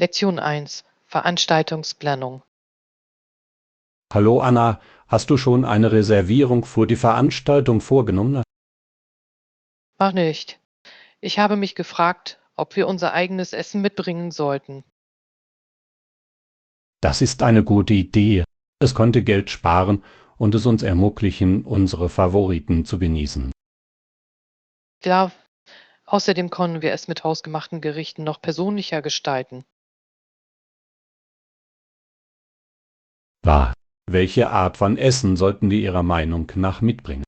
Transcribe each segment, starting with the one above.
Lektion 1: Veranstaltungsplanung. Hallo Anna, hast du schon eine Reservierung für die Veranstaltung vorgenommen? Noch nicht. Ich habe mich gefragt, ob wir unser eigenes Essen mitbringen sollten. Das ist eine gute Idee. Es konnte Geld sparen und es uns ermöglichen, unsere Favoriten zu genießen. Klar, außerdem können wir es mit hausgemachten Gerichten noch persönlicher gestalten. Wahr. Welche Art von Essen sollten wir Ihrer Meinung nach mitbringen?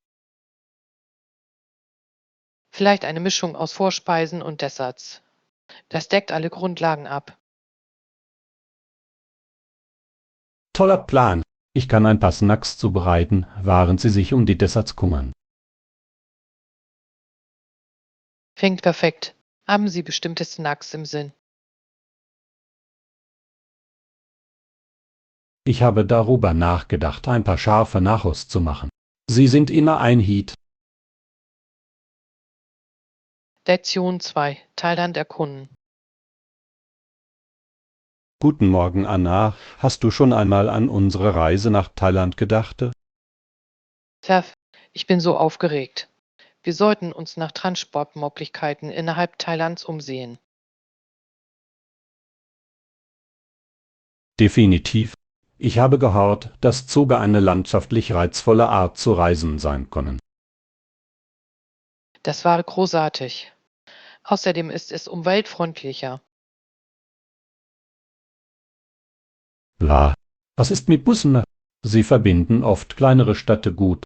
Vielleicht eine Mischung aus Vorspeisen und Desserts. Das deckt alle Grundlagen ab. Toller Plan. Ich kann ein paar Snacks zubereiten, während Sie sich um die Desserts kümmern. Klingt perfekt. Haben Sie bestimmte Snacks im Sinn? Ich habe darüber nachgedacht, ein paar scharfe Nachos zu machen. Sie sind immer ein Hit. Lektion 2: Thailand erkunden. Guten Morgen, Anna. Hast du schon einmal an unsere Reise nach Thailand gedacht? Tja, ich bin so aufgeregt. Wir sollten uns nach Transportmöglichkeiten innerhalb Thailands umsehen. Definitiv. Ich habe gehört, dass Zuge eine landschaftlich reizvolle Art zu reisen sein können. Das war großartig. Außerdem ist es umweltfreundlicher. La. Was ist mit Bussen? Sie verbinden oft kleinere Städte gut.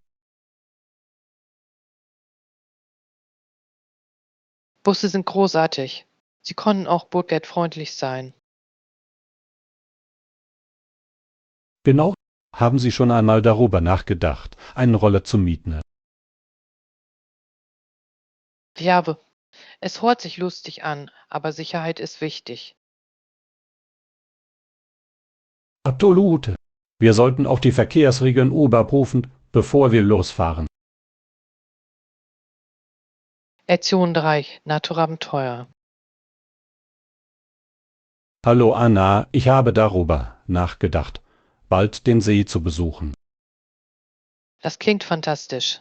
Busse sind großartig. Sie können auch budgetfreundlich sein. Genau. Haben Sie schon einmal darüber nachgedacht, einen Roller zu mieten? Ja, es hört sich lustig an, aber Sicherheit ist wichtig. Absolut. Wir sollten auch die Verkehrsregeln überprüfen, bevor wir losfahren. Lektion 3: Naturabenteuer. Hallo Anna, ich habe darüber nachgedacht, bald den See zu besuchen. Das klingt fantastisch.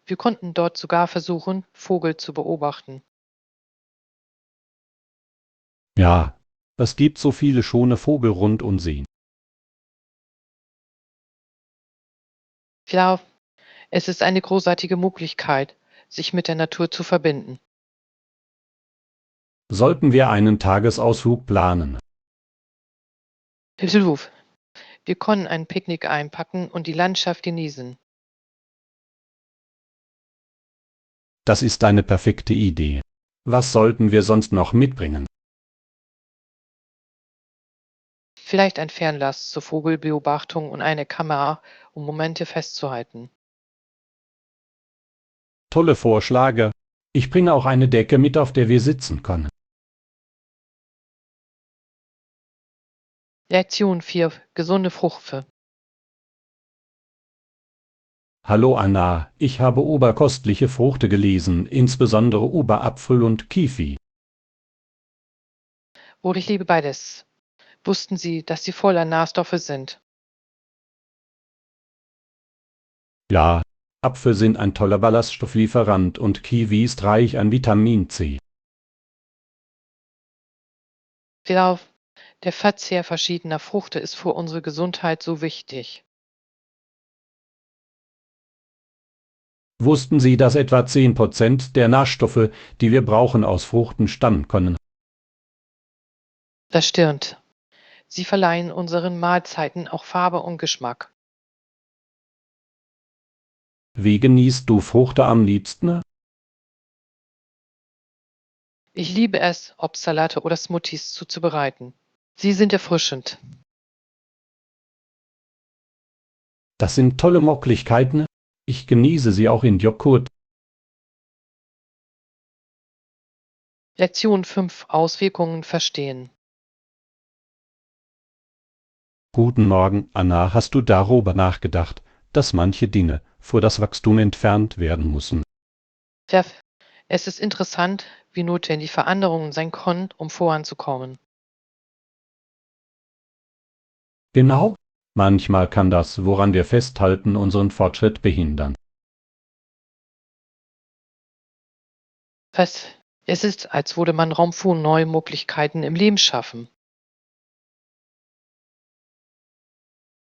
Wir konnten dort sogar versuchen, Vogel zu beobachten. Ja, es gibt so viele schöne Vogel rund um See. Klar, es ist eine großartige Möglichkeit, sich mit der Natur zu verbinden. Sollten wir einen Tagesausflug planen? Hilf, wir können ein Picknick einpacken und die Landschaft genießen. Das ist eine perfekte Idee. Was sollten wir sonst noch mitbringen? Vielleicht ein Fernglas zur Vogelbeobachtung und eine Kamera, um Momente festzuhalten. Tolle Vorschläge. Ich bringe auch eine Decke mit, auf der wir sitzen können. Lektion 4: Gesunde Fruchtfe. Hallo Anna, ich habe oberkostliche Früchte gelesen, insbesondere Oberapfel und Kiwi. Wohl, ich liebe beides. Wussten Sie, dass sie voller Nährstoffe sind? Ja, Apfel sind ein toller Ballaststofflieferant und Kiwi ist reich an Vitamin C. Genau, der Verzehr verschiedener Früchte ist für unsere Gesundheit so wichtig. Wussten Sie, dass etwa 10% der Nährstoffe, die wir brauchen, aus Fruchten stammen können? Das stimmt. Sie verleihen unseren Mahlzeiten auch Farbe und Geschmack. Wie genießt du Früchte am liebsten? Ich liebe es, Obstsalate oder Smoothies zuzubereiten. Sie sind erfrischend. Das sind tolle Möglichkeiten. Ich genieße sie auch in Joghurt. Lektion 5: Auswirkungen verstehen. Guten Morgen, Anna. Hast du darüber nachgedacht, dass manche Dinge vor das Wachstum entfernt werden müssen? Tja, es ist interessant, wie notwendig Veränderungen sein können, um voranzukommen. Genau. Manchmal kann das, woran wir festhalten, unseren Fortschritt behindern. Was? Es ist, als würde man Raum für neue Möglichkeiten im Leben schaffen.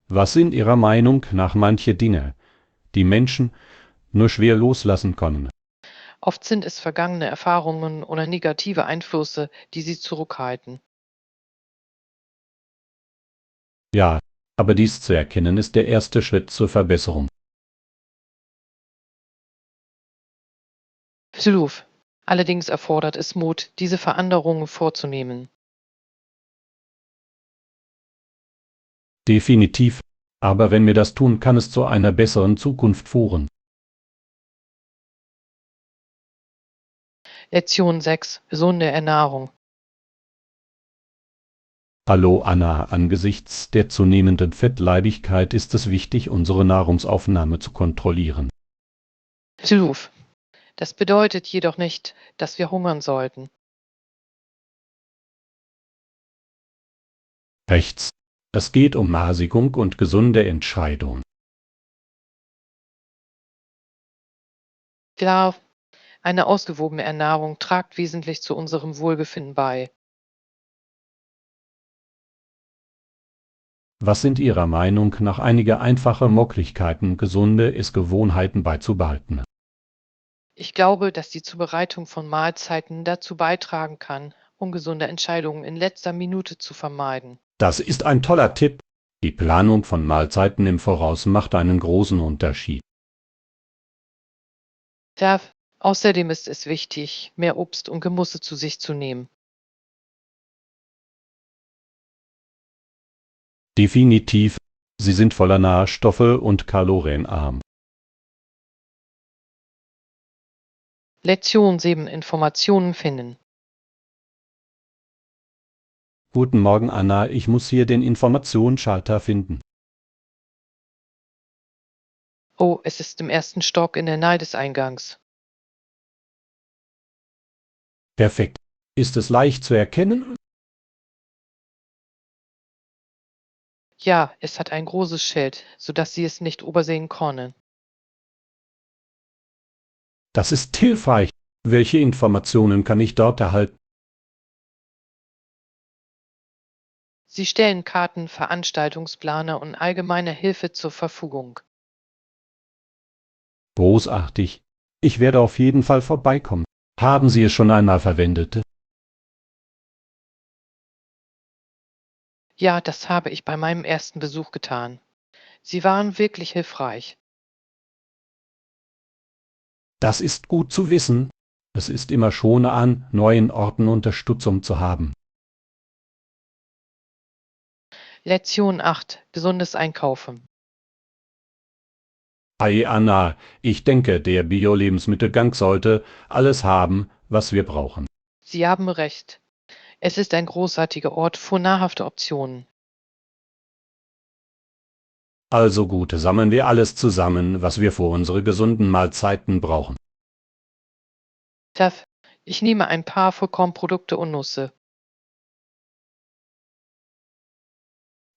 Was sind Ihrer Meinung nach manche Dinge, die Menschen nur schwer loslassen können? Oft sind es vergangene Erfahrungen oder negative Einflüsse, die sie zurückhalten. Ja, aber dies zu erkennen ist der erste Schritt zur Verbesserung. Absolut. Allerdings erfordert es Mut, diese Veränderungen vorzunehmen. Definitiv. Aber wenn wir das tun, kann es zu einer besseren Zukunft führen. Lektion 6: Gesunde Ernährung. Hallo Anna, angesichts der zunehmenden Fettleibigkeit ist es wichtig, unsere Nahrungsaufnahme zu kontrollieren. Absolut. Das bedeutet jedoch nicht, dass wir hungern sollten. Rechts. Es geht um Mäßigung und gesunde Entscheidung. Klar, eine ausgewogene Ernährung tragt wesentlich zu unserem Wohlbefinden bei. Was sind Ihrer Meinung nach einige einfache Möglichkeiten, gesunde Essgewohnheiten beizubehalten? Ich glaube, dass die Zubereitung von Mahlzeiten dazu beitragen kann, ungesunde Entscheidungen in letzter Minute zu vermeiden. Das ist ein toller Tipp. Die Planung von Mahlzeiten im Voraus macht einen großen Unterschied. Ja, außerdem ist es wichtig, mehr Obst und Gemüse zu sich zu nehmen. Definitiv, sie sind voller Nährstoffe und kalorienarm. Lektion 7: Informationen finden. Guten Morgen, Anna, ich muss hier den Informationsschalter finden. Oh, es ist im ersten Stock in der Nähe des Eingangs. Perfekt. Ist es leicht zu erkennen? Ja, es hat ein großes Schild, sodass Sie es nicht übersehen können. Das ist hilfreich. Welche Informationen kann ich dort erhalten? Sie stellen Karten, Veranstaltungspläne und allgemeine Hilfe zur Verfügung. Großartig. Ich werde auf jeden Fall vorbeikommen. Haben Sie es schon einmal verwendet? Ja, das habe ich bei meinem ersten Besuch getan. Sie waren wirklich hilfreich. Das ist gut zu wissen. Es ist immer schon an, neuen Orten Unterstützung zu haben. Lektion 8: Gesundes Einkaufen. Hi Anna, ich denke, der Bio-Lebensmittelgang sollte alles haben, was wir brauchen. Sie haben recht. Es ist ein großartiger Ort für nahrhafte Optionen. Also gut, sammeln wir alles zusammen, was wir für unsere gesunden Mahlzeiten brauchen. Chef, ich nehme ein paar Vollkornprodukte und Nüsse.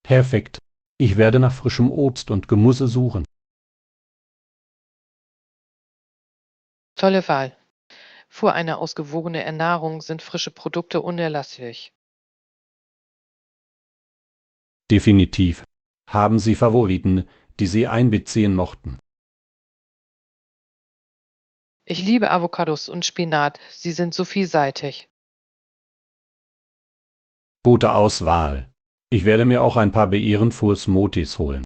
Perfekt. Ich werde nach frischem Obst und Gemüse suchen. Tolle Wahl. Für eine ausgewogene Ernährung sind frische Produkte unerlässlich. Definitiv. Haben Sie Favoriten, die Sie einbeziehen mochten? Ich liebe Avocados und Spinat. Sie sind so vielseitig. Gute Auswahl. Ich werde mir auch ein paar Beeren für Smoothies holen.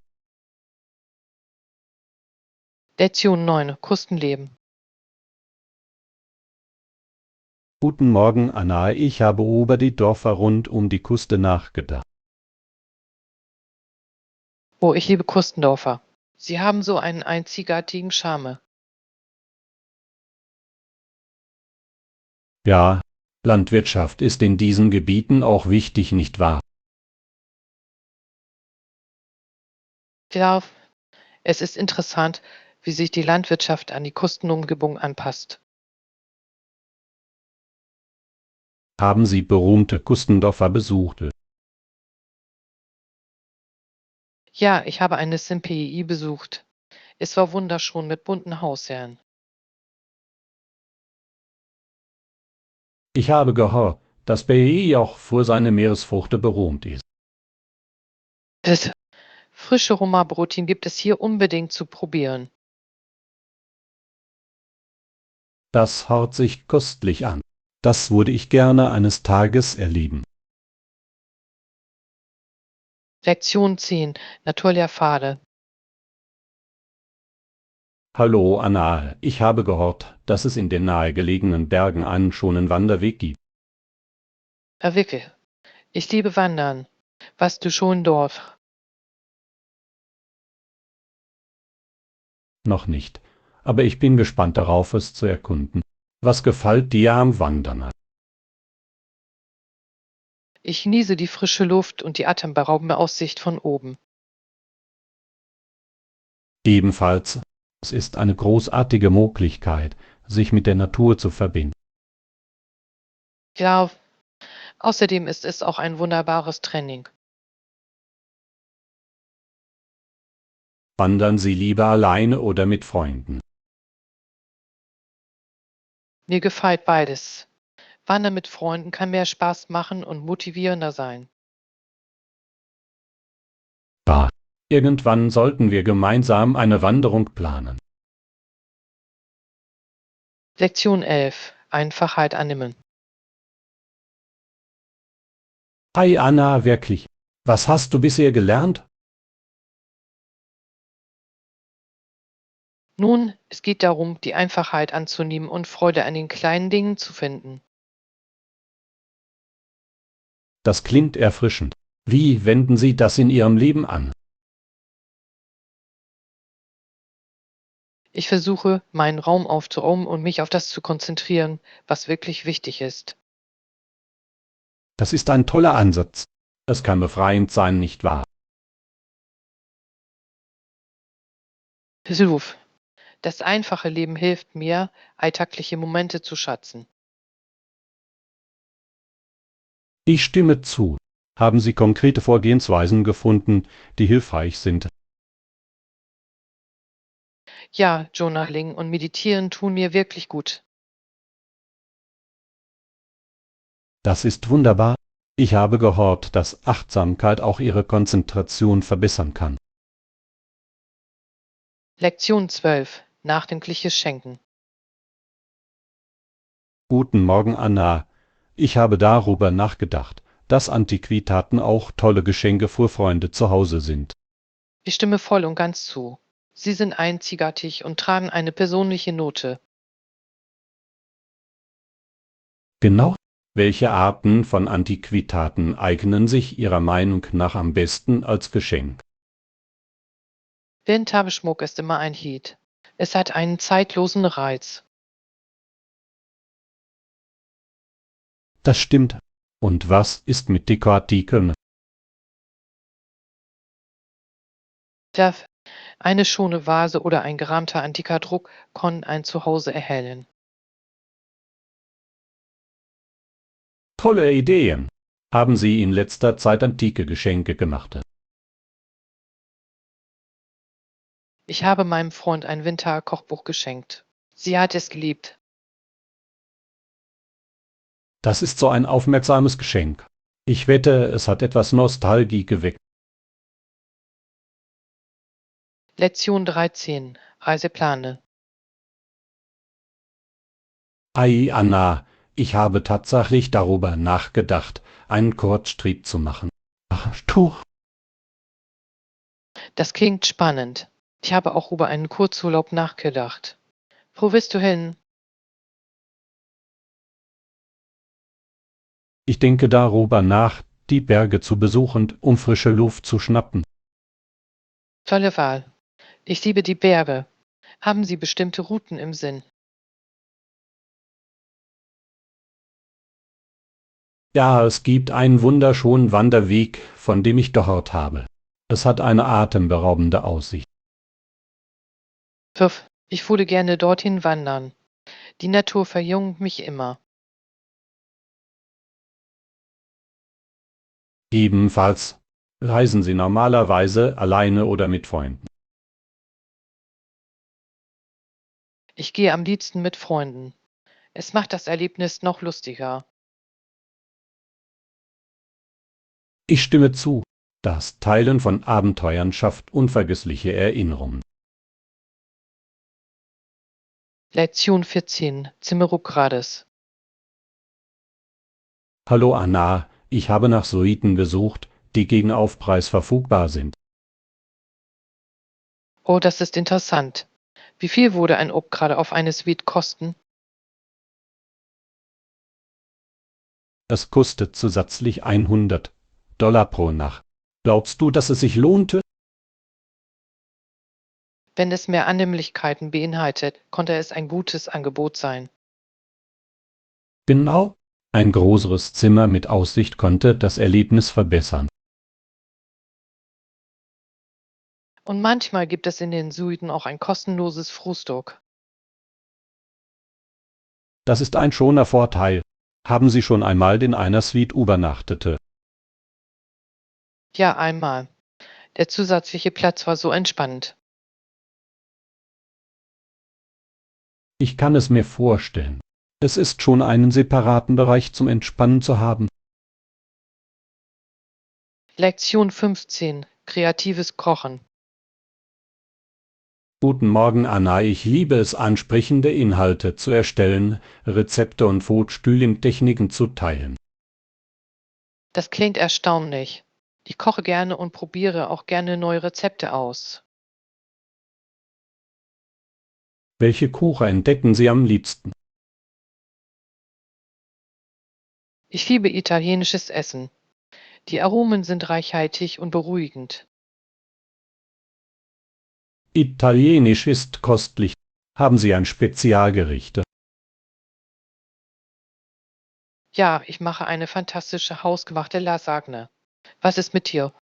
Lektion 9: Kustenleben. Guten Morgen, Anna. Ich habe über die Dörfer rund um die Küste nachgedacht. Oh, ich liebe Kustendorfer. Sie haben so einen einzigartigen Charme. Ja, Landwirtschaft ist in diesen Gebieten auch wichtig, nicht wahr? Ja, es ist interessant, wie sich die Landwirtschaft an die Kustenumgebung anpasst. Haben Sie berühmte Kustendörfer besucht? Ja, ich habe eine SimPI besucht. Es war wunderschön mit bunten Hausherren. Ich habe gehört, dass BI auch für seine Meeresfrüchte berühmt ist. Das frische Roma-Brötchen gibt es hier unbedingt zu probieren. Das hört sich köstlich an. Das würde ich gerne eines Tages erleben. Lektion 10. Naturlia Fade. Hallo, Anna. Ich habe gehört, dass es in den nahegelegenen Bergen einen schönen Wanderweg gibt. Wirklich. Ich liebe Wandern. Warst du schon dort? Noch nicht. Aber ich bin gespannt darauf, es zu erkunden. Was gefällt dir am Wandern? Ich genieße die frische Luft und die atemberaubende Aussicht von oben. Ebenfalls, es ist eine großartige Möglichkeit, sich mit der Natur zu verbinden. Ja, außerdem ist es auch ein wunderbares Training. Wandern Sie lieber alleine oder mit Freunden? Mir gefällt beides. Wandern mit Freunden kann mehr Spaß machen und motivierender sein. Ja. Irgendwann sollten wir gemeinsam eine Wanderung planen. Lektion 11. Einfachheit annehmen. Hi Anna, wirklich. Was hast du bisher gelernt? Nun, es geht darum, die Einfachheit anzunehmen und Freude an den kleinen Dingen zu finden. Das klingt erfrischend. Wie wenden Sie das in Ihrem Leben an? Ich versuche, meinen Raum aufzuräumen und mich auf das zu konzentrieren, was wirklich wichtig ist. Das ist ein toller Ansatz. Es kann befreiend sein, nicht wahr? Hilf. Das einfache Leben hilft mir, alltägliche Momente zu schätzen. Ich stimme zu. Haben Sie konkrete Vorgehensweisen gefunden, die hilfreich sind? Ja, Journaling und Meditieren tun mir wirklich gut. Das ist wunderbar. Ich habe gehört, dass Achtsamkeit auch Ihre Konzentration verbessern kann. Lektion 12. Nachdenkliches Schenken. Guten Morgen, Anna. Ich habe darüber nachgedacht, dass Antiquitaten auch tolle Geschenke für Freunde zu Hause sind. Ich stimme voll und ganz zu. Sie sind einzigartig und tragen eine persönliche Note. Genau. Welche Arten von Antiquitaten eignen sich Ihrer Meinung nach am besten als Geschenk? Vintage-Schmuck ist immer ein Hit. Es hat einen zeitlosen Reiz. Das stimmt. Und was ist mit Dekoartikeln? Darf eine schöne Vase oder ein gerahmter antiker Druck können ein Zuhause erhellen. Tolle Ideen. Haben Sie in letzter Zeit antike Geschenke gemacht? Ich habe meinem Freund ein Winterkochbuch geschenkt. Sie hat es geliebt. Das ist so ein aufmerksames Geschenk. Ich wette, es hat etwas Nostalgie geweckt. Lektion 13. Reiseplane. Ei, Anna, ich habe tatsächlich darüber nachgedacht, einen Kurzstreak zu machen. Ach, tu. Das klingt spannend. Ich habe auch über einen Kurzurlaub nachgedacht. Wo willst du hin? Ich denke darüber nach, die Berge zu besuchen, um frische Luft zu schnappen. Tolle Wahl. Ich liebe die Berge. Haben Sie bestimmte Routen im Sinn? Ja, es gibt einen wunderschönen Wanderweg, von dem ich gehört habe. Es hat eine atemberaubende Aussicht. Pfiff. Ich würde gerne dorthin wandern. Die Natur verjüngt mich immer. Ebenfalls. Reisen Sie normalerweise alleine oder mit Freunden? Ich gehe am liebsten mit Freunden. Es macht das Erlebnis noch lustiger. Ich stimme zu. Das Teilen von Abenteuern schafft unvergessliche Erinnerungen. Lektion 14. Zimerokrades. Hallo Anna, ich habe nach Suiten gesucht, die gegen Aufpreis verfügbar sind. Oh, das ist interessant. Wie viel würde ein Obgrade auf eine Suite kosten? Es kostet zusätzlich $100 pro Nacht. Glaubst du, dass es sich lohnte? Wenn es mehr Annehmlichkeiten beinhaltet, konnte es ein gutes Angebot sein. Genau. Ein größeres Zimmer mit Aussicht konnte das Erlebnis verbessern. Und manchmal gibt es in den Suiten auch ein kostenloses Frühstück. Das ist ein schöner Vorteil. Haben Sie schon einmal in einer Suite übernachtete? Ja, einmal. Der zusätzliche Platz war so entspannend. Ich kann es mir vorstellen. Es ist schon einen separaten Bereich zum Entspannen zu haben. Lektion 15. Kreatives Kochen. Guten Morgen, Anna. Ich liebe es, ansprechende Inhalte zu erstellen, Rezepte und Food-Styling-Techniken zu teilen. Das klingt erstaunlich. Ich koche gerne und probiere auch gerne neue Rezepte aus. Welche Kuchen entdecken Sie am liebsten? Ich liebe italienisches Essen. Die Aromen sind reichhaltig und beruhigend. Italienisch ist köstlich. Haben Sie ein Spezialgericht? Ja, ich mache eine fantastische hausgemachte Lasagne. Was ist mit dir?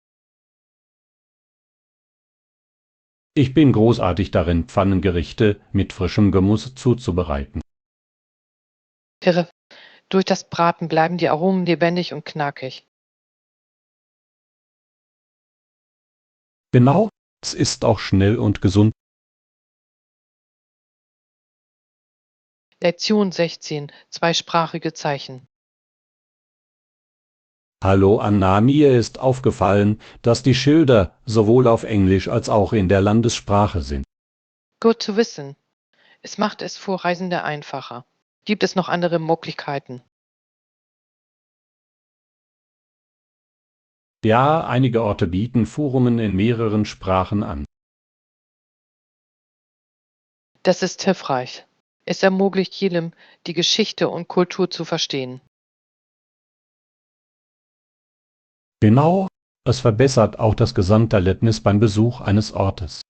Ich bin großartig darin, Pfannengerichte mit frischem Gemüse zuzubereiten. Irre. Durch das Braten bleiben die Aromen lebendig und knackig. Genau, es ist auch schnell und gesund. Lektion 16. Zweisprachige Zeichen. Hallo Anna, mir ist aufgefallen, dass die Schilder sowohl auf Englisch als auch in der Landessprache sind. Gut zu wissen. Es macht es für Reisende einfacher. Gibt es noch andere Möglichkeiten? Ja, einige Orte bieten Forumen in mehreren Sprachen an. Das ist hilfreich. Es ermöglicht jedem, die Geschichte und Kultur zu verstehen. Genau, es verbessert auch das Gesamterlebnis beim Besuch eines Ortes.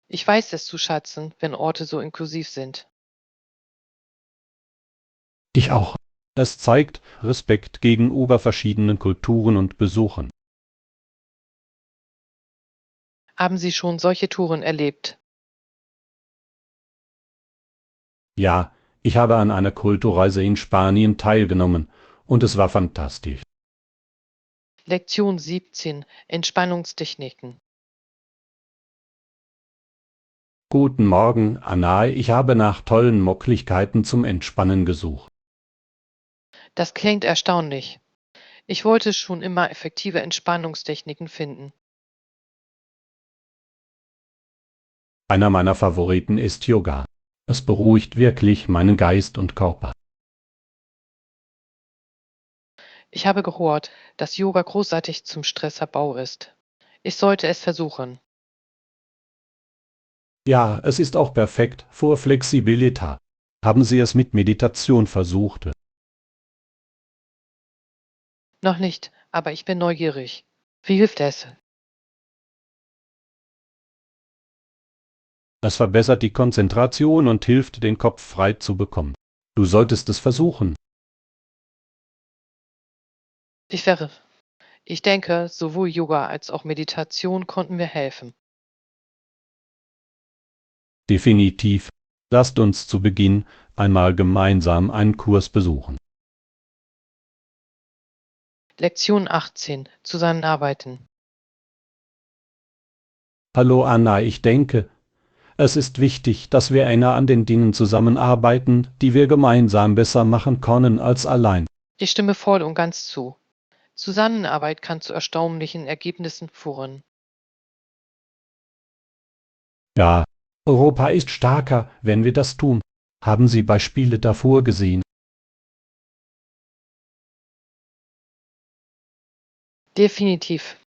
Ich weiß es zu schätzen, wenn Orte so inklusiv sind. Ich auch. Es zeigt Respekt gegenüber verschiedenen Kulturen und Besuchen. Haben Sie schon solche Touren erlebt? Ja, ich habe an einer Kulturreise in Spanien teilgenommen und es war fantastisch. Lektion 17. Entspannungstechniken. Guten Morgen, Anna, ich habe nach tollen Möglichkeiten zum Entspannen gesucht. Das klingt erstaunlich. Ich wollte schon immer effektive Entspannungstechniken finden. Einer meiner Favoriten ist Yoga. Es beruhigt wirklich meinen Geist und Körper. Ich habe gehört, dass Yoga großartig zum Stressabbau ist. Ich sollte es versuchen. Ja, es ist auch perfekt für Flexibilität. Haben Sie es mit Meditation versucht? Noch nicht, aber ich bin neugierig. Wie hilft es? Es verbessert die Konzentration und hilft, den Kopf frei zu bekommen. Du solltest es versuchen. Ich wäre. Ich denke, sowohl Yoga als auch Meditation konnten mir helfen. Definitiv. Lasst uns zu Beginn einmal gemeinsam einen Kurs besuchen. Lektion 18. Zusammenarbeiten. Hallo Anna, ich denke, es ist wichtig, dass wir enger an den Dingen zusammenarbeiten, die wir gemeinsam besser machen können als allein. Ich stimme voll und ganz zu. Zusammenarbeit kann zu erstaunlichen Ergebnissen führen. Ja, Europa ist stärker, wenn wir das tun. Haben Sie Beispiele davor gesehen? Definitiv.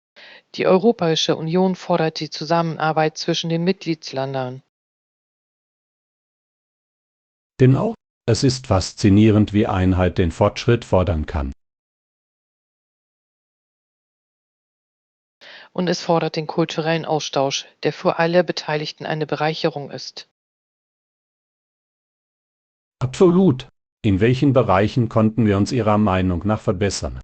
Die Europäische Union fordert die Zusammenarbeit zwischen den Mitgliedsländern. Genau. Es ist faszinierend, wie Einheit den Fortschritt fordern kann. Und es fordert den kulturellen Austausch, der für alle Beteiligten eine Bereicherung ist. Absolut. In welchen Bereichen konnten wir uns Ihrer Meinung nach verbessern?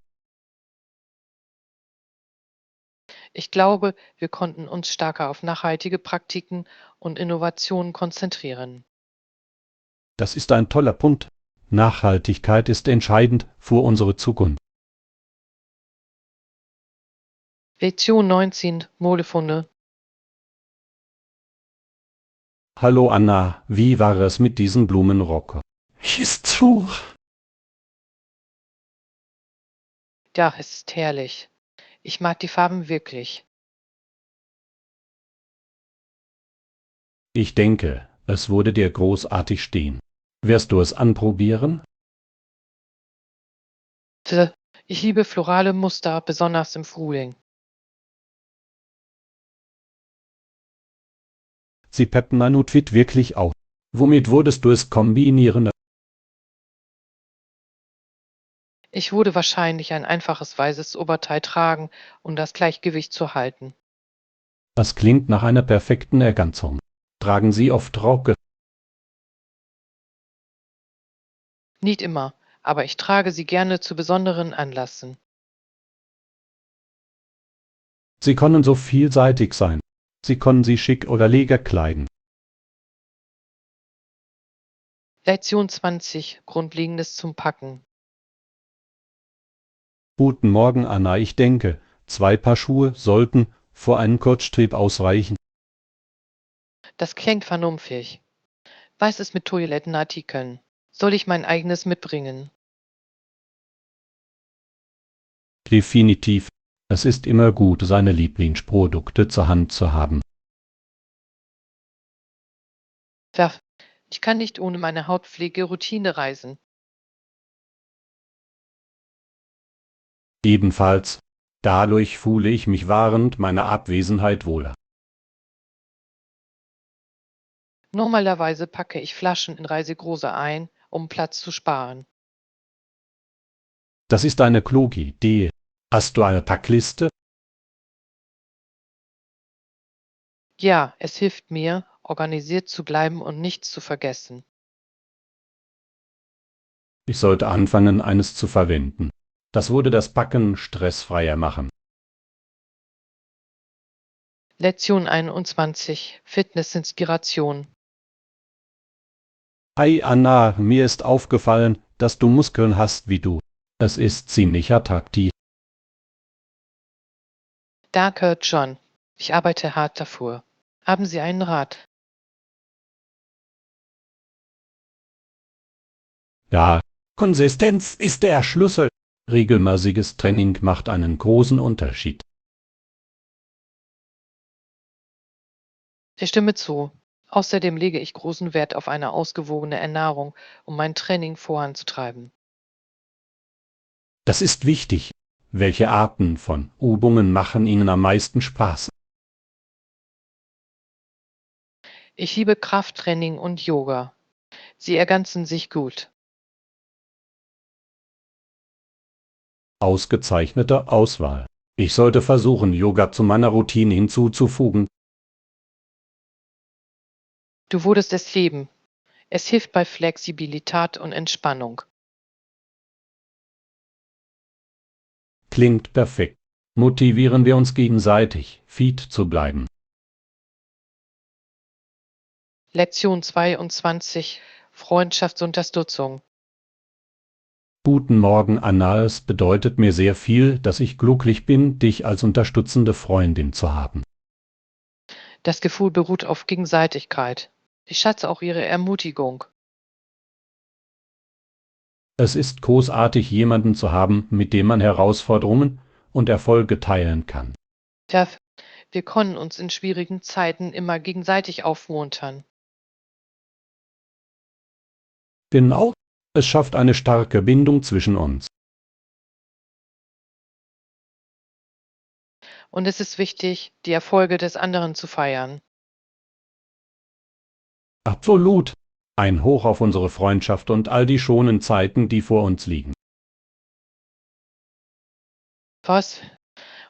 Ich glaube, wir konnten uns stärker auf nachhaltige Praktiken und Innovationen konzentrieren. Das ist ein toller Punkt. Nachhaltigkeit ist entscheidend für unsere Zukunft. Lektion 19. Modefunde. Hallo Anna, wie war es mit diesem Blumenrock? Ist zu. Ja, es ist herrlich. Ich mag die Farben wirklich. Ich denke, es würde dir großartig stehen. Wirst du es anprobieren? Ich liebe florale Muster, besonders im Frühling. Sie peppen ein Outfit wirklich auf. Womit würdest du es kombinieren? Ich würde wahrscheinlich ein einfaches weißes Oberteil tragen, um das Gleichgewicht zu halten. Das klingt nach einer perfekten Ergänzung. Tragen Sie oft Rocke? Nicht immer, aber ich trage sie gerne zu besonderen Anlässen. Sie können so vielseitig sein. Sie können sie schick oder leger kleiden. Lektion 20. Grundlegendes zum Packen. Guten Morgen, Anna, ich denke, 2 Paar Schuhe sollten vor einem Kurztrip ausreichen. Das klingt vernünftig. Was ist mit Toilettenartikeln? Soll ich mein eigenes mitbringen? Definitiv. Es ist immer gut, seine Lieblingsprodukte zur Hand zu haben. Tja, ich kann nicht ohne meine Hautpflege-Routine reisen. Ebenfalls. Dadurch fühle ich mich während meiner Abwesenheit wohler. Normalerweise packe ich Flaschen in Reisegröße ein, um Platz zu sparen. Das ist eine kluge Idee. Hast du eine Packliste? Ja, es hilft mir, organisiert zu bleiben und nichts zu vergessen. Ich sollte anfangen, eines zu verwenden. Das würde das Packen stressfreier machen. Lektion 21. Fitnessinspiration. Hi Anna, mir ist aufgefallen, dass du Muskeln hast wie du. Es ist ziemlich attraktiv. Danke, John. Ich arbeite hart dafür. Haben Sie einen Rat? Ja, Konsistenz ist der Schlüssel. Regelmäßiges Training macht einen großen Unterschied. Ich stimme zu. Außerdem lege ich großen Wert auf eine ausgewogene Ernährung, um mein Training voranzutreiben. Das ist wichtig. Welche Arten von Übungen machen Ihnen am meisten Spaß? Ich liebe Krafttraining und Yoga. Sie ergänzen sich gut. Ausgezeichnete Auswahl. Ich sollte versuchen, Yoga zu meiner Routine hinzuzufügen. Du würdest es lieben. Es hilft bei Flexibilität und Entspannung. Klingt perfekt. Motivieren wir uns gegenseitig, fit zu bleiben. Lektion 22. Freundschaftsunterstützung. Guten Morgen, Anna. Es bedeutet mir sehr viel, dass ich glücklich bin, dich als unterstützende Freundin zu haben. Das Gefühl beruht auf Gegenseitigkeit. Ich schätze auch Ihre Ermutigung. Es ist großartig, jemanden zu haben, mit dem man Herausforderungen und Erfolge teilen kann. Chef, wir können uns in schwierigen Zeiten immer gegenseitig aufmuntern. Genau, es schafft eine starke Bindung zwischen uns. Und es ist wichtig, die Erfolge des anderen zu feiern. Absolut. Ein Hoch auf unsere Freundschaft und all die schonen Zeiten, die vor uns liegen. Was?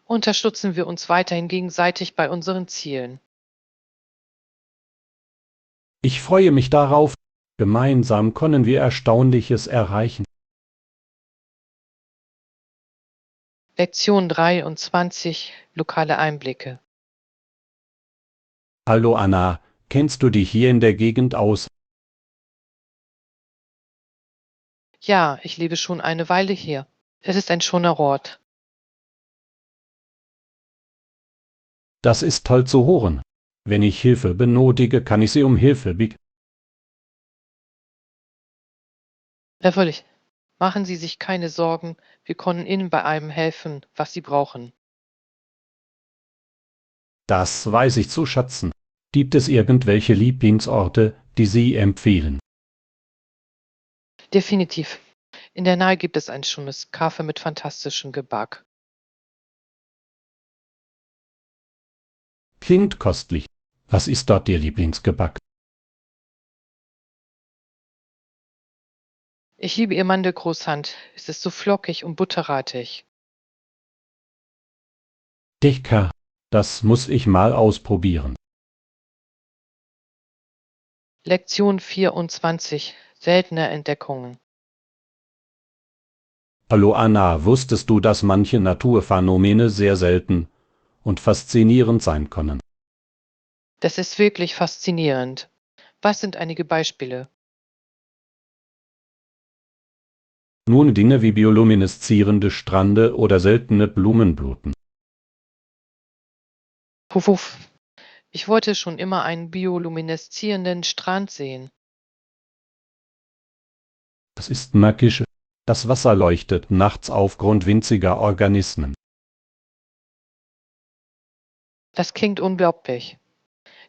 Unterstützen wir uns weiterhin gegenseitig bei unseren Zielen. Ich freue mich darauf. Gemeinsam können wir Erstaunliches erreichen. Lektion 23. Lokale Einblicke. Hallo Anna, kennst du dich hier in der Gegend aus? Ja, ich lebe schon eine Weile hier. Es ist ein schöner Ort. Das ist toll zu hören. Wenn ich Hilfe benötige, kann ich sie um Hilfe bitten. Natürlich. Machen Sie sich keine Sorgen, wir können Ihnen bei allem helfen, was Sie brauchen. Das weiß ich zu schätzen. Gibt es irgendwelche Lieblingsorte, die Sie empfehlen? Definitiv. In der Nähe gibt es ein schönes Café mit fantastischem Gebäck. Klingt köstlich. Was ist dort Ihr Lieblingsgebäck? Ich liebe Ihr Mandelcroissant. Es ist so flockig und butterartig. Dicker, das muss ich mal ausprobieren. Lektion 24. Seltene Entdeckungen. Hallo Anna, wusstest du, dass manche Naturphänomene sehr selten und faszinierend sein können? Das ist wirklich faszinierend. Was sind einige Beispiele? Nun Dinge wie biolumineszierende Strande oder seltene Blumenblüten. Puff, puff. Ich wollte schon immer einen biolumineszierenden Strand sehen. Das ist magisch. Das Wasser leuchtet nachts aufgrund winziger Organismen. Das klingt unglaublich.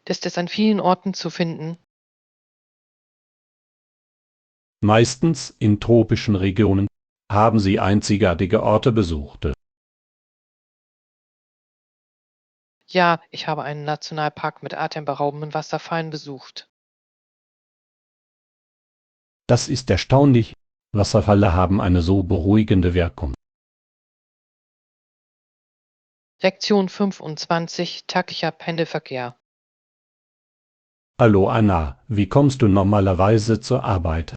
Ist es an vielen Orten zu finden? Meistens in tropischen Regionen haben sie einzigartige Orte besucht. Ja, ich habe einen Nationalpark mit atemberaubenden Wasserfallen besucht. Das ist erstaunlich. Wasserfälle haben eine so beruhigende Wirkung. Lektion 25. Täglicher Pendelverkehr. Hallo Anna, wie kommst du normalerweise zur Arbeit?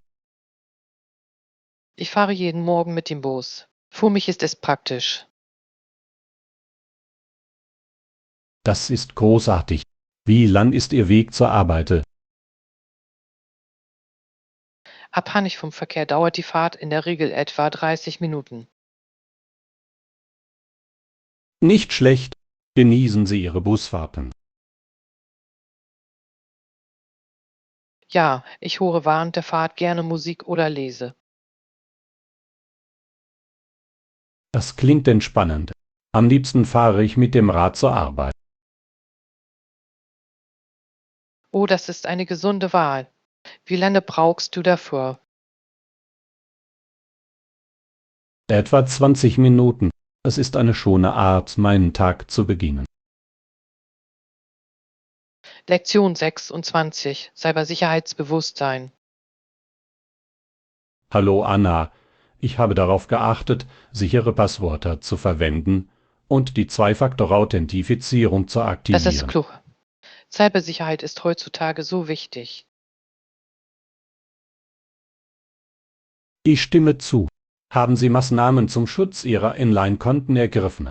Ich fahre jeden Morgen mit dem Bus. Für mich ist es praktisch. Das ist großartig. Wie lang ist Ihr Weg zur Arbeit? Abhängig vom Verkehr dauert die Fahrt in der Regel etwa 30 Minuten. Nicht schlecht. Genießen Sie Ihre Busfahrten. Ja, ich höre während der Fahrt gerne Musik oder lese. Das klingt entspannend. Am liebsten fahre ich mit dem Rad zur Arbeit. Oh, das ist eine gesunde Wahl. Wie lange brauchst du dafür? Etwa 20 Minuten. Es ist eine schöne Art, meinen Tag zu beginnen. Lektion 26. Cybersicherheitsbewusstsein. Hallo Anna, ich habe darauf geachtet, sichere Passwörter zu verwenden und die Zwei-Faktor-Authentifizierung zu Das ist aktivieren. klug. Cybersicherheit ist heutzutage so wichtig. Ich stimme zu. Haben Sie Maßnahmen zum Schutz Ihrer Inline-Konten ergriffen?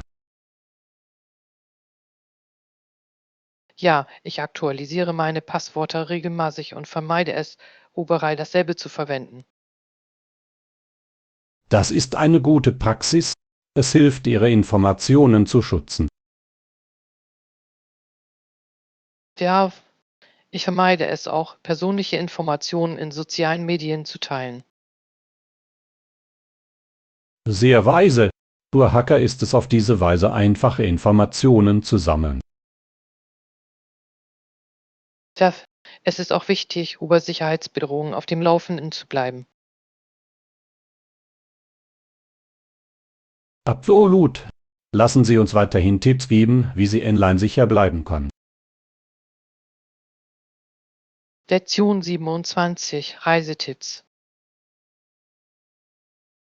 Ja, ich aktualisiere meine Passwörter regelmäßig und vermeide es, überall dasselbe zu verwenden. Das ist eine gute Praxis. Es hilft, Ihre Informationen zu schützen. Ja, ich vermeide es auch, persönliche Informationen in sozialen Medien zu teilen. Sehr weise. Für Hacker ist es auf diese Weise einfache Informationen zu sammeln. Tja, es ist auch wichtig, über Sicherheitsbedrohungen auf dem Laufenden zu bleiben. Absolut. Lassen Sie uns weiterhin Tipps geben, wie Sie online sicher bleiben können. Lektion 27: Reisetipps.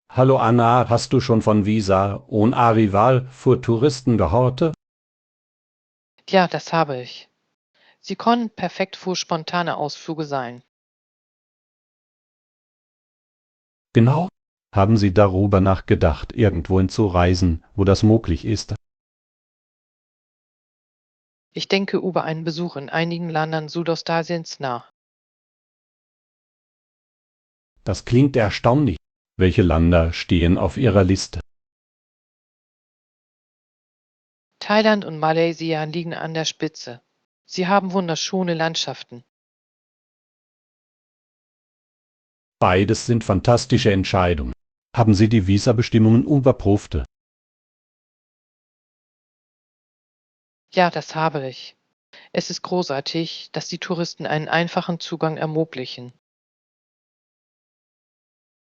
Hallo Anna, hast du schon von Visa und Arrival für Touristen gehört? Ja, das habe ich. Sie können perfekt für spontane Ausflüge sein. Genau. Haben Sie darüber nachgedacht, irgendwohin zu reisen, wo das möglich ist? Ich denke über einen Besuch in einigen Ländern Südostasiens nach. Das klingt erstaunlich. Welche Länder stehen auf Ihrer Liste? Thailand und Malaysia liegen an der Spitze. Sie haben wunderschöne Landschaften. Beides sind fantastische Entscheidungen. Haben Sie die Visabestimmungen überprüft? Ja, das habe ich. Es ist großartig, dass die Touristen einen einfachen Zugang ermöglichen.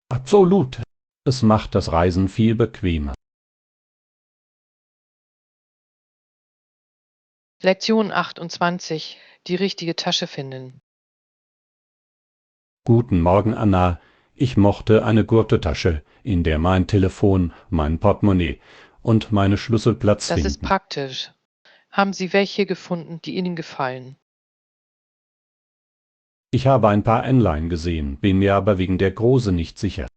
Absolut. Es macht das Reisen viel bequemer. Lektion 28: Die richtige Tasche finden. Guten Morgen, Anna. Ich mochte eine Gurtetasche, in der mein Telefon, mein Portemonnaie und meine Schlüssel Platz Das ist finden. praktisch. Haben Sie welche gefunden, die Ihnen gefallen? Ich habe ein paar Anleihen gesehen, bin mir aber wegen der Größe nicht sicher.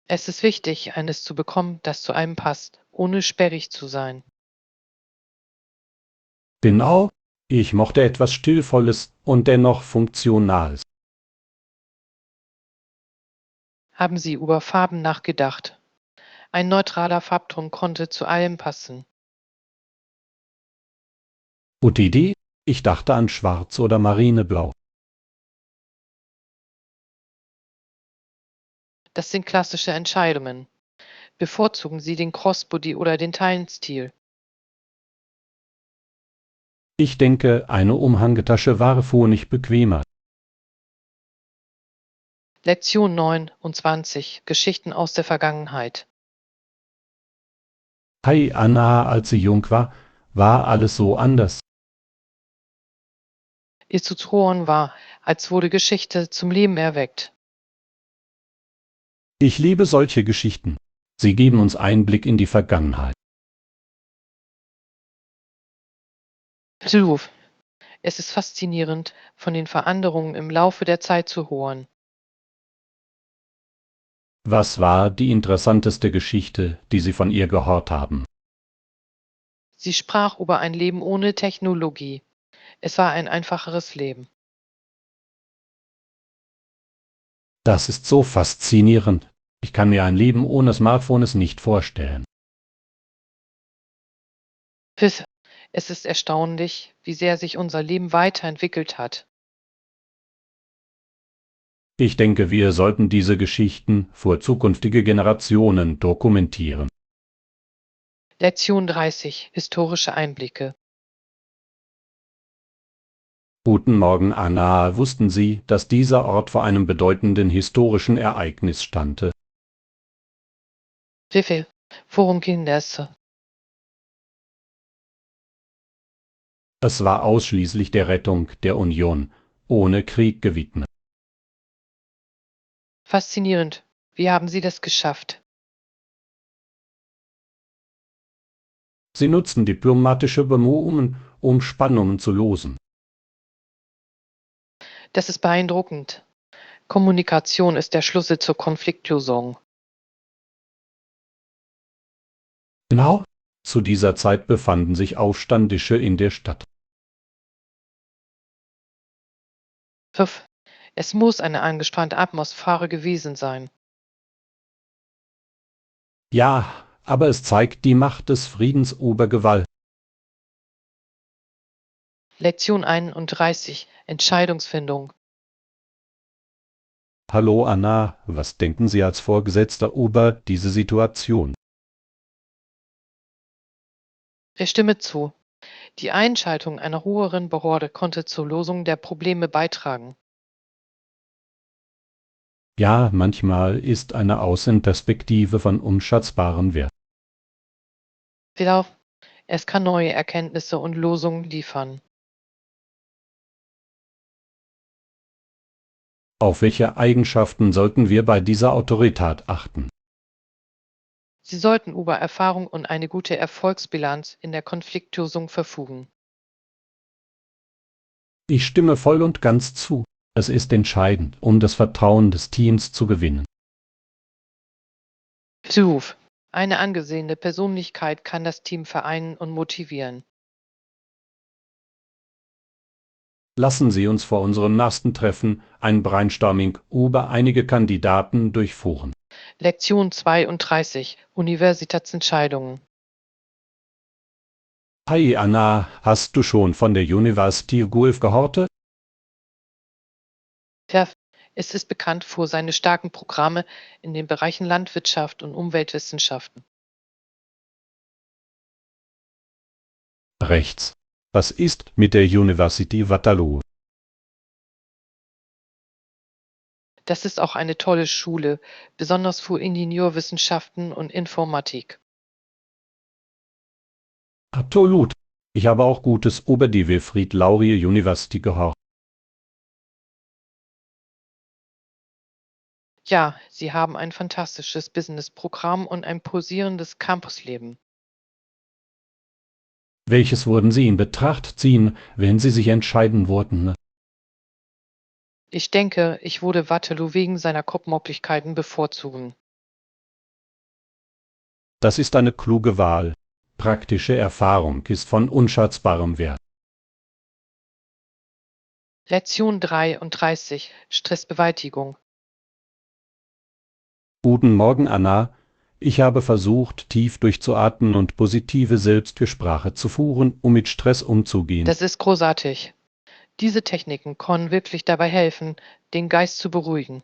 Es ist wichtig, eines zu bekommen, das zu einem passt, ohne sperrig zu sein. Genau, ich mochte etwas Stilvolles und dennoch Funktionales. Haben Sie über Farben nachgedacht? Ein neutraler Farbton konnte zu allem passen. Gute Idee? Ich dachte an Schwarz oder Marineblau. Das sind klassische Entscheidungen. Bevorzugen Sie den Crossbody oder den Teilenstil? Ich denke, eine Umhangtasche war nicht bequemer. Lektion 29: Geschichten aus der Vergangenheit. Hi Anna, als sie jung war alles so anders. Ihr Zutrauen war, als wurde Geschichte zum Leben erweckt. Ich liebe solche Geschichten. Sie geben uns Einblick in die Vergangenheit. Pluf. Es ist faszinierend, von den Veränderungen im Laufe der Zeit zu hören. Was war die interessanteste Geschichte, die Sie von ihr gehört haben? Sie sprach über ein Leben ohne Technologie. Es war ein einfacheres Leben. Das ist so faszinierend. Ich kann mir ein Leben ohne Smartphones nicht vorstellen. Pfiff. Es ist erstaunlich, wie sehr sich unser Leben weiterentwickelt hat. Ich denke, wir sollten diese Geschichten für zukünftige Generationen dokumentieren. Lektion 30: Historische Einblicke. Guten Morgen, Anna. Wussten Sie, dass dieser Ort vor einem bedeutenden historischen Ereignis stand? Pfiff. Worum ging es? Es war ausschließlich der Rettung der Union, ohne Krieg gewidmet. Faszinierend. Wie haben Sie das geschafft? Sie nutzten diplomatische Bemühungen, um Spannungen zu lösen. Das ist beeindruckend. Kommunikation ist der Schlüssel zur Konfliktlösung. Genau. Zu dieser Zeit befanden sich Aufständische in der Stadt. Pfiff. Es muss eine angespannte Atmosphäre gewesen sein. Ja, aber es zeigt die Macht des Friedens über Gewalt. Lektion 31. Entscheidungsfindung. Hallo Anna, was denken Sie als Vorgesetzter über diese Situation? Ich stimme zu. Die Einschaltung einer höheren Behörde konnte zur Lösung der Probleme beitragen. Ja, manchmal ist eine Außenperspektive von unschätzbarem Wert. Vielleicht, es kann neue Erkenntnisse und Lösungen liefern. Auf welche Eigenschaften sollten wir bei dieser Autorität achten? Sie sollten über Erfahrung und eine gute Erfolgsbilanz in der Konfliktlösung verfügen. Ich stimme voll und ganz zu. Es ist entscheidend, um das Vertrauen des Teams zu gewinnen. Beruf. Eine angesehene Persönlichkeit kann das Team vereinen und motivieren. Lassen Sie uns vor unserem nächsten Treffen ein Brainstorming über einige Kandidaten durchführen. Lektion 32. Universitätsentscheidungen. Hi Anna, hast du schon von der University Guelph gehört? TEF. Es ist bekannt für seine starken Programme in den Bereichen Landwirtschaft und Umweltwissenschaften. Rechts. Was ist mit der University Waterloo? Das ist auch eine tolle Schule, besonders für Ingenieurwissenschaften und Informatik. Absolut. Ich habe auch Gutes über die Wilfrid Laurier University gehört. Ja, sie haben ein fantastisches Businessprogramm und ein pulsierendes Campusleben. Welches würden Sie in Betracht ziehen, wenn Sie sich entscheiden würden? Ich denke, ich würde Waterloo wegen seiner Kopfmöglichkeiten bevorzugen. Das ist eine kluge Wahl. Praktische Erfahrung ist von unschätzbarem Wert. Lektion 33. Stressbewältigung. Guten Morgen, Anna. Ich habe versucht, tief durchzuatmen und positive Selbstgespräche zu führen, um mit Stress umzugehen. Das ist großartig. Diese Techniken können wirklich dabei helfen, den Geist zu beruhigen.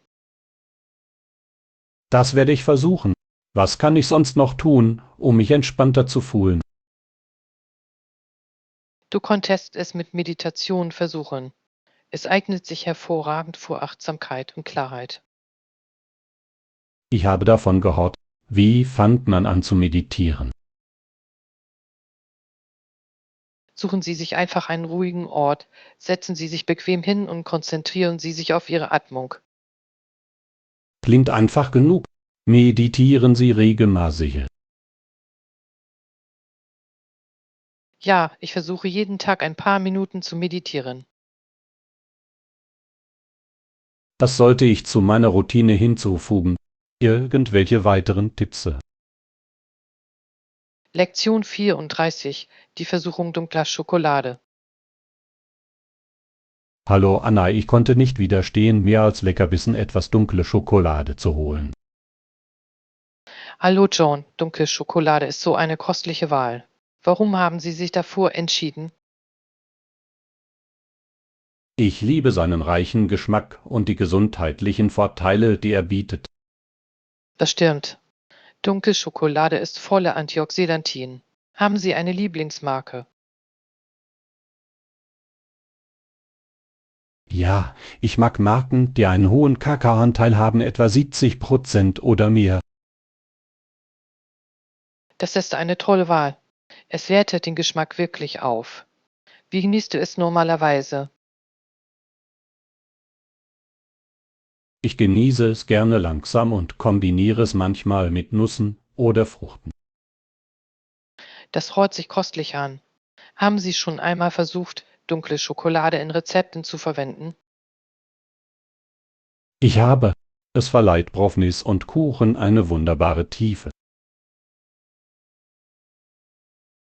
Das werde ich versuchen. Was kann ich sonst noch tun, um mich entspannter zu fühlen? Du konntest es mit Meditation versuchen. Es eignet sich hervorragend für Achtsamkeit und Klarheit. Ich habe davon gehört. Wie fängt man an zu meditieren? Suchen Sie sich einfach einen ruhigen Ort, setzen Sie sich bequem hin und konzentrieren Sie sich auf Ihre Atmung. Klingt einfach genug. Meditieren Sie regelmäßig. Ja, ich versuche jeden Tag ein paar Minuten zu meditieren. Das sollte ich zu meiner Routine hinzufügen. Irgendwelche weiteren Tipps? Lektion 34. Die Versuchung dunkler Schokolade. Hallo Anna, ich konnte nicht widerstehen, mir als Leckerbissen etwas dunkle Schokolade zu holen. Hallo John, dunkle Schokolade ist so eine kostliche Wahl. Warum haben Sie sich dafür entschieden? Ich liebe seinen reichen Geschmack und die gesundheitlichen Vorteile, die er bietet. Das stimmt. Dunkle Schokolade ist voller Antioxidantien. Haben Sie eine Lieblingsmarke? Ja, ich mag Marken, die einen hohen Kakaoanteil haben, etwa 70% oder mehr. Das ist eine tolle Wahl. Es wertet den Geschmack wirklich auf. Wie genießt du es normalerweise? Ich genieße es gerne langsam und kombiniere es manchmal mit Nüssen oder Fruchten. Das hört sich köstlich an. Haben Sie schon einmal versucht, dunkle Schokolade in Rezepten zu verwenden? Ich habe. Es verleiht Brownies und Kuchen eine wunderbare Tiefe.